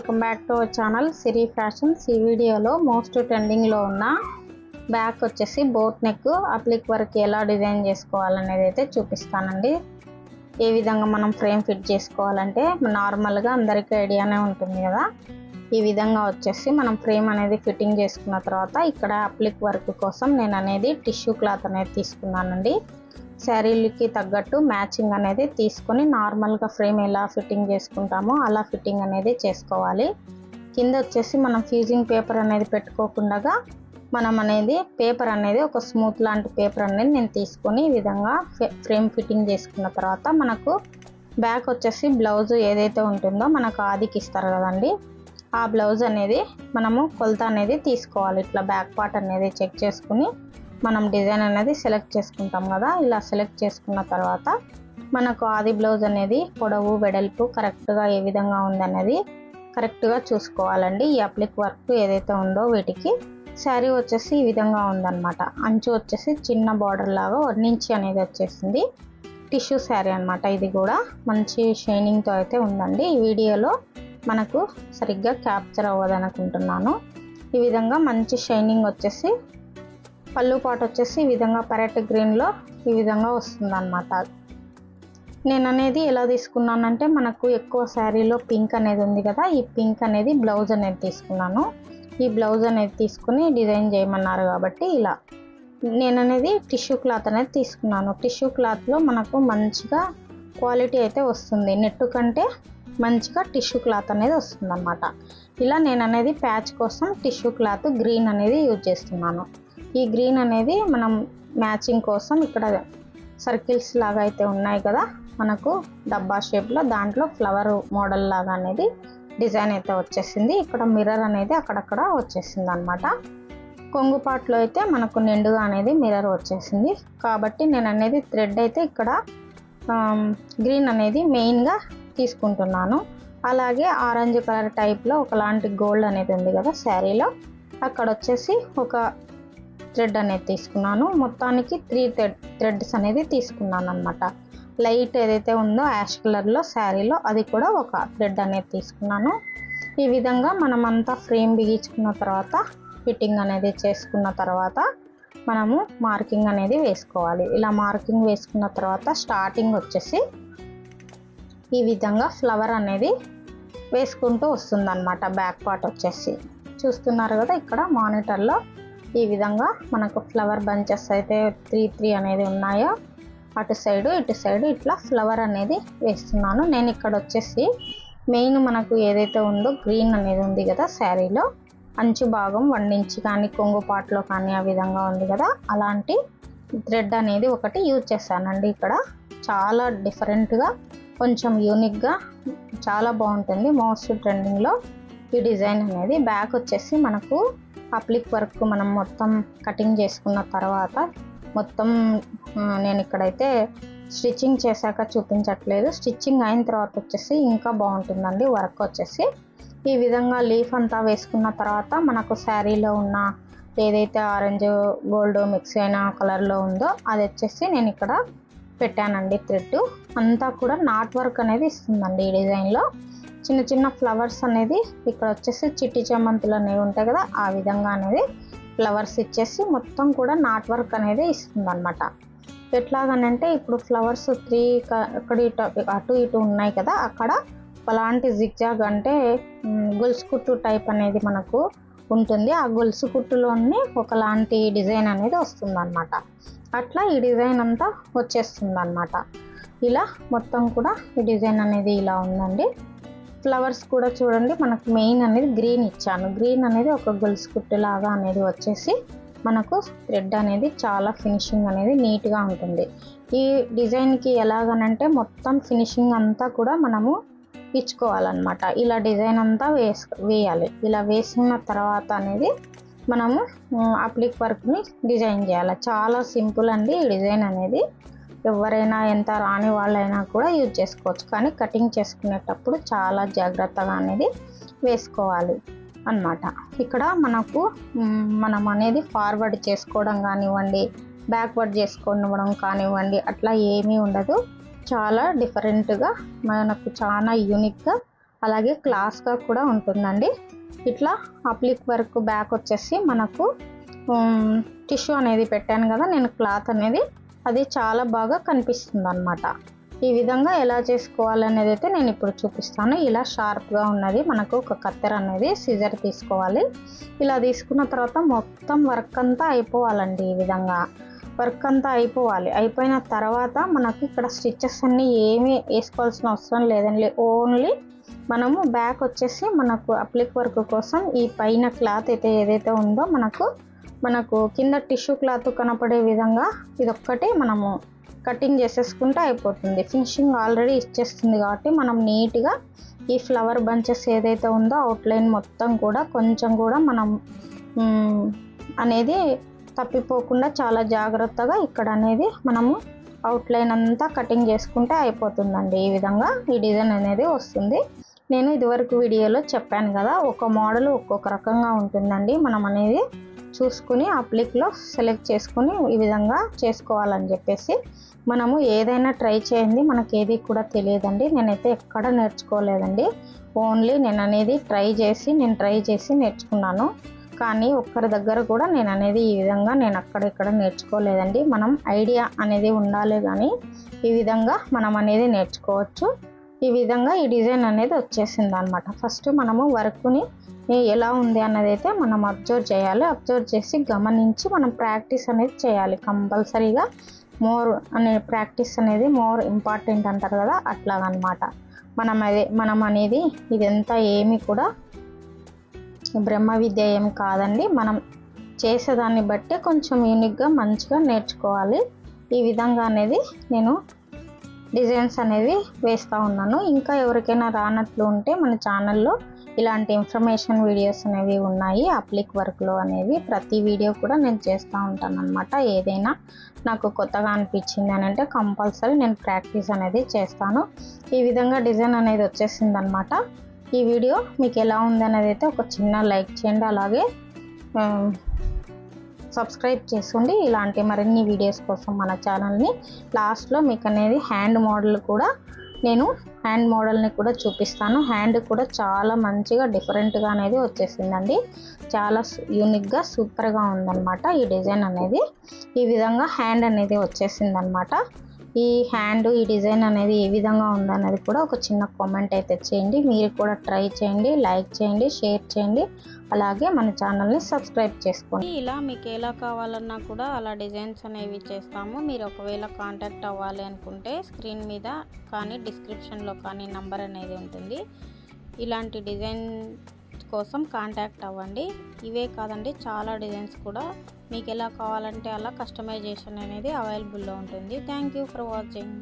Welcome back to our channel Siri fashions. ఈ వీడియోలో most ట్రెండింగ్లో ఉన్న బ్యాక్ వచ్చేసి బోట్ నెక్ అప్లిక్ వర్క్ ఎలా డిజైన్ చేసుకోవాలనేది అయితే చూపిస్తానండి. ఏ విధంగా మనం ఫ్రేమ్ ఫిట్ చేసుకోవాలంటే నార్మల్గా అందరికీ ఐడియానే ఉంటుంది కదా. ఈ విధంగా వచ్చేసి మనం ఫ్రేమ్ అనేది ఫిట్టింగ్ చేసుకున్న తర్వాత ఇక్కడ అప్లిక్ వర్క్ కోసం నేను అనేది టిష్యూ క్లాత్ అనేది తీసుకున్నానండి. శారీలకి తగ్గట్టు మ్యాచింగ్ అనేది తీసుకొని నార్మల్గా ఫ్రేమ్ ఎలా ఫిట్టింగ్ చేసుకుంటామో అలా ఫిట్టింగ్ అనేది చేసుకోవాలి. కింద వచ్చేసి మనం ఫ్యూజింగ్ పేపర్ అనేది పెట్టుకోకుండా మనం అనేది పేపర్ అనేది ఒక స్మూత్ లాంటి పేపర్ అనేది నేను తీసుకొని ఈ విధంగా ఫ్రేమ్ ఫిట్టింగ్ చేసుకున్న తర్వాత మనకు బ్యాక్ వచ్చేసి బ్లౌజ్ ఏదైతే ఉంటుందో మనకు ఆదికి ఇస్తారు కదండి, ఆ బ్లౌజ్ అనేది మనము కొలత అనేది తీసుకోవాలి. ఇట్లా బ్యాక్ పార్ట్ అనేది చెక్ చేసుకుని మనం డిజైన్ అనేది సెలెక్ట్ చేసుకుంటాం కదా. ఇలా సెలెక్ట్ చేసుకున్న తర్వాత మనకు ఆది బ్లౌజ్ అనేది పొడవు వెడల్పు కరెక్ట్గా ఏ విధంగా ఉందనేది కరెక్ట్గా చూసుకోవాలండి. ఈ అప్లిక్ వర్క్ ఏదైతే ఉందో వీటికి శారీ వచ్చేసి ఈ విధంగా ఉందన్నమాట. అంచు వచ్చేసి చిన్న బార్డర్ లాగా 1 ఇంచ్ అనేది వచ్చేసింది. టిష్యూ శారీ అనమాట. ఇది కూడా మంచి షైనింగ్తో అయితే ఉందండి. ఈ వీడియోలో మనకు సరిగ్గా క్యాప్చర్ అవ్వదనుకుంటున్నాను. ఈ విధంగా మంచి షైనింగ్ వచ్చేసి పళ్ళు పాటు వచ్చేసి ఈ విధంగా ప్యారెట్ గ్రీన్లో ఈ విధంగా వస్తుందన్నమాట. నేను అనేది ఎలా తీసుకున్నానంటే మనకు ఎక్కువ శారీలో పింక్ అనేది ఉంది కదా, ఈ పింక్ అనేది బ్లౌజ్ అనేది తీసుకున్నాను. ఈ బ్లౌజ్ అనేది తీసుకుని డిజైన్ చేయమన్నారు కాబట్టి ఇలా నేను అనేది టిష్యూ క్లాత్ అనేది తీసుకున్నాను. టిష్యూ క్లాత్లో మనకు మంచిగా క్వాలిటీ అయితే వస్తుంది. నెట్టు కంటే మంచిగా టిష్యూ క్లాత్ అనేది వస్తుంది అన్నమాట. ఇలా నేను అనేది ప్యాచ్ కోసం టిష్యూ క్లాత్ గ్రీన్ అనేది యూజ్ చేస్తున్నాను. ఈ గ్రీన్ అనేది మనం మ్యాచింగ్ కోసం ఇక్కడ సర్కిల్స్ లాగా అయితే ఉన్నాయి కదా మనకు డబ్బా షేప్లో, దాంట్లో ఫ్లవర్ మోడల్ లాగా అనేది డిజైన్ అయితే వచ్చేసింది. ఇక్కడ మిర్రర్ అనేది అక్కడక్కడ వచ్చేసింది అనమాట. కొంగుపాట్లో అయితే మనకు నిండుగా అనేది మిర్రర్ వచ్చేసింది కాబట్టి నేను అనేది థ్రెడ్ అయితే ఇక్కడ గ్రీన్ అనేది మెయిన్గా తీసుకుంటున్నాను. అలాగే ఆరెంజ్ కలర్ టైప్లో ఒకలాంటి గోల్డ్ అనేది ఉంది కదా శారీలో, అక్కడ వచ్చేసి ఒక థ్రెడ్ అనేది తీసుకున్నాను. మొత్తానికి 3 థ్రెడ్స్ అనేది తీసుకున్నాను అనమాట. లైట్ ఏదైతే ఉందో యాష్ కలర్లో శారీలో అది కూడా ఒక థ్రెడ్ అనేది తీసుకున్నాను. ఈ విధంగా మనమంతా ఫ్రేమ్ బిగించుకున్న తర్వాత ఫిట్టింగ్ అనేది చేసుకున్న తర్వాత మనము మార్కింగ్ అనేది వేసుకోవాలి. ఇలా మార్కింగ్ వేసుకున్న తర్వాత స్టార్టింగ్ వచ్చేసి ఈ విధంగా ఫ్లవర్ అనేది వేసుకుంటూ వస్తుందన్నమాట. బ్యాక్ పార్ట్ వచ్చేసి చూస్తున్నారు కదా, ఇక్కడ మానిటర్లో ఈ విధంగా మనకు ఫ్లవర్ బంచెస్ అయితే 3 అనేది ఉన్నాయో అటు సైడు ఇటు సైడు ఇట్లా ఫ్లవర్ అనేది వేస్తున్నాను. నేను ఇక్కడ వచ్చేసి మెయిన్ మనకు ఏదైతే ఉందో గ్రీన్ అనేది ఉంది కదా శారీలో, అంచు భాగం 1 ఇంచ్ కానీ కొంగు పాట్లో కానీ ఆ విధంగా ఉంది కదా, అలాంటి థ్రెడ్ అనేది ఒకటి యూజ్ చేశానండి. ఇక్కడ చాలా డిఫరెంట్గా కొంచెం యూనిక్గా చాలా బాగుంటుంది. మోస్ట్ ట్రెండింగ్లో ఈ డిజైన్ అనేది. బ్యాక్ వచ్చేసి మనకు అప్లిక్ వర్క్ మనం మొత్తం కటింగ్ చేసుకున్న తర్వాత మొత్తం నేను ఇక్కడైతే స్టిచ్చింగ్ చేశాక చూపించట్లేదు, స్టిచ్చింగ్ అయిన తర్వాత వచ్చేసి ఇంకా బాగుంటుందండి వర్క్ వచ్చేసి. ఈ విధంగా లీఫ్ అంతా వేసుకున్న తర్వాత మనకు శారీలో ఉన్న ఏదైతే ఆరెంజ్ గోల్డ్ మిక్స్ అయిన కలర్లో ఉందో అది వచ్చేసి నేను ఇక్కడ పెట్టానండి. థ్రెడ్ అంతా కూడా నాట్ వర్క్ అనేది ఇస్తుందండి. ఈ డిజైన్లో చిన్న చిన్న ఫ్లవర్స్ అనేది ఇక్కడ వచ్చేసి చిట్టి చామంతులు అనేవి ఉంటాయి కదా, ఆ విధంగా అనేది ఫ్లవర్స్ ఇచ్చేసి మొత్తం కూడా నాట్ వర్క్ అనేది ఇస్తుంది అనమాట. ఎట్లాగనంటే ఇప్పుడు ఫ్లవర్స్ 3 అక్కడ అటు ఇటు ఉన్నాయి కదా, అక్కడ అలాంటి జిగ్జాగ్ అంటే గొలుసు కుట్టు టైప్ అనేది మనకు ఉంటుంది. ఆ గొలుసు కుట్టులోని ఒకలాంటి డిజైన్ అనేది వస్తుంది అనమాట. అట్లా ఈ డిజైన్ అంతా వచ్చేస్తుంది అనమాట. ఇలా మొత్తం కూడా ఈ డిజైన్ అనేది ఇలా ఉందండి. ఫ్లవర్స్ కూడా చూడండి మనకు మెయిన్ అనేది గ్రీన్ ఇచ్చాను. గ్రీన్ అనేది ఒక గొలుసు కుట్టు లాగా అనేది వచ్చేసి మనకు థ్రెడ్ అనేది చాలా ఫినిషింగ్ అనేది నీట్గా ఉంటుంది. ఈ డిజైన్కి ఎలాగనంటే మొత్తం ఫినిషింగ్ అంతా కూడా మనము ఇచ్చుకోవాలన్నమాట. ఇలా డిజైన్ అంతా వేయాలి. ఇలా వేసిన తర్వాత అనేది మనము అప్లిక్ వర్క్ని డిజైన్ చేయాలి. చాలా సింపుల్ అండి ఈ డిజైన్ అనేది. ఎవరైనా ఎంత రాని వాళ్ళైనా కూడా యూజ్ చేసుకోవచ్చు, కానీ కటింగ్ చేసుకునేటప్పుడు చాలా జాగ్రత్తగా అనేది వేసుకోవాలి అన్నమాట. ఇక్కడ మనకు మనం అనేది ఫార్వర్డ్ చేసుకోవడం కానివ్వండి, బ్యాక్వర్డ్ చేసుకోవడం కానివ్వండి, అట్లా ఏమీ ఉండదు. చాలా డిఫరెంట్గా మనకు చాలా యూనిక్గా అలాగే క్లాస్గా కూడా ఉంటుందండి. ఇట్లా అప్లిక్ వర్క్ బ్యాక్ వచ్చేసి మనకు టిష్యూ అనేది పెట్టాను కదా నేను, క్లాత్ అనేది అది చాలా బాగా కనిపిస్తుంది అన్నమాట. ఈ విధంగా ఎలా చేసుకోవాలనేది అయితే నేను ఇప్పుడు చూపిస్తాను. ఇలా షార్ప్గా ఉన్నది మనకు ఒక కత్తెర అనేది సిజర్ తీసుకోవాలి. ఇలా తీసుకున్న తర్వాత మొత్తం వర్క్ అంతా అయిపోవాలండి. ఈ విధంగా వర్క్ అంతా అయిపోవాలి. అయిపోయిన తర్వాత మనకి ఇక్కడ స్టిచ్చెస్ అన్నీ ఏమీ వేసుకోవాల్సిన అవసరం లేదండి. ఓన్లీ మనము బ్యాక్ వచ్చేసి మనకు అప్లిక్ వర్క్ కోసం ఈ పైన క్లాత్ అయితే ఏదైతే ఉందో మనకు కింద టిష్యూ క్లాత్ కనపడే విధంగా ఇదొక్కటి మనము కటింగ్ చేసేసుకుంటే అయిపోతుంది. ఫినిషింగ్ ఆల్రెడీ ఇచ్చేస్తుంది కాబట్టి మనం నీట్గా ఈ ఫ్లవర్ బంచెస్ ఏదైతే ఉందో అవుట్లైన్ మొత్తం కూడా కొంచెం కూడా మనం అనేది తప్పిపోకుండా చాలా జాగ్రత్తగా ఇక్కడ అనేది మనము అవుట్లైన్ అంతా కటింగ్ చేసుకుంటే అయిపోతుందండి. ఈ విధంగా ఈ డిజైన్ అనేది వస్తుంది. నేను ఇదివరకు వీడియోలో చెప్పాను కదా, ఒక మోడల్ ఒక్కొక్క రకంగా ఉంటుందండి. మనం అనేది చూసుకుని అప్లిక్లో సెలెక్ట్ చేసుకుని ఈ విధంగా చేసుకోవాలని చెప్పేసి మనము ఏదైనా ట్రై చేయండి. మనకి ఏది కూడా తెలియదండి. నేనైతే ఎక్కడ నేర్చుకోలేదండి. ఓన్లీ నేను అనేది ట్రై చేసి నేర్చుకున్నాను. కానీ ఒక్కరి దగ్గర కూడా నేను అనేది ఈ విధంగా నేను అక్కడెక్కడ నేర్చుకోలేదండి. మనం ఐడియా అనేది ఉండాలి, కానీ ఈ విధంగా మనం అనేది నేర్చుకోవచ్చు. ఈ విధంగా ఈ డిజైన్ అనేది వచ్చేసింది అనమాట. ఫస్ట్ మనము వర్క్ని ఎలా ఉంది అన్నది అయితే మనం అబ్జర్వ్ చేయాలి. అబ్జర్వ్ చేసి గమనించి మనం ప్రాక్టీస్ అనేది చేయాలి కంపల్సరీగా. ప్రాక్టీస్ అనేది మోర్ ఇంపార్టెంట్ అంటారు కదా, అట్లాగనమాట. మనం అనేది ఇదంతా ఏమి కూడా బ్రహ్మ విద్య ఏం కాదండి. మనం చేసేదాన్ని బట్టి కొంచెం యూనిక్గా మంచిగా నేర్చుకోవాలి. ఈ విధంగా అనేది నేను డిజైన్స్ అనేవి వేస్తూ ఉన్నాను. ఇంకా ఎవరికైనా రానట్లు ఉంటే మన ఛానల్లో ఇలాంటి ఇన్ఫర్మేషన్ వీడియోస్ అనేవి ఉన్నాయి. అప్లిక్ వర్క్లో అనేవి ప్రతి వీడియో కూడా నేను చేస్తూ ఉంటాను అనమాట. ఏదైనా నాకు కొత్తగా అనిపించింది అని అంటే కంపల్సరీ నేను ప్రాక్టీస్ అనేది చేస్తాను. ఈ విధంగా డిజైన్ అనేది వచ్చేసింది అనమాట. ఈ వీడియో మీకు ఎలా ఉంది అనేది అయితే ఒక చిన్న లైక్ చేయండి. అలాగే సబ్స్క్రైబ్ చేసుకోండి. ఇలాంటి మరిన్ని వీడియోస్ కోసం మన ఛానల్ని. లాస్ట్లో మీకు అనేది హ్యాండ్ మోడల్ని కూడా చూపిస్తాను. హ్యాండ్ కూడా చాలా మంచిగా డిఫరెంట్గా అనేది వచ్చేసిందండి. చాలా యూనిక్గా సూపర్గా ఉందన్నమాట ఈ డిజైన్ అనేది. ఈ విధంగా హ్యాండ్ అనేది వచ్చేసిందనమాట. ఈ హ్యాండ్ ఈ డిజైన్ అనేది ఏ విధంగా ఉందనేది కూడా ఒక చిన్న కామెంట్ అయితే చేయండి. మీరు కూడా ట్రై చేయండి, లైక్ చేయండి, షేర్ చేయండి, అలాగే మన ఛానల్ని సబ్స్క్రైబ్ చేసుకోండి. ఇలా మీకు ఎలా కావాలన్నా కూడా అలా డిజైన్స్ అనేవి చేస్తాము. మీరు ఒకవేళ కాంటాక్ట్ అవ్వాలి అనుకుంటే స్క్రీన్ మీద కానీ డిస్క్రిప్షన్లో కానీ నంబర్ అనేది ఉంటుంది. ఇలాంటి డిజైన్ కోసం కాంటాక్ట్ అవ్వండి. ఇవే కాదండి, చాలా డిజైన్స్ కూడా మీకు ఎలా కావాలంటే అలా కస్టమైజేషన్ అనేది అవైలబుల్లో ఉంటుంది. Thank you for watching.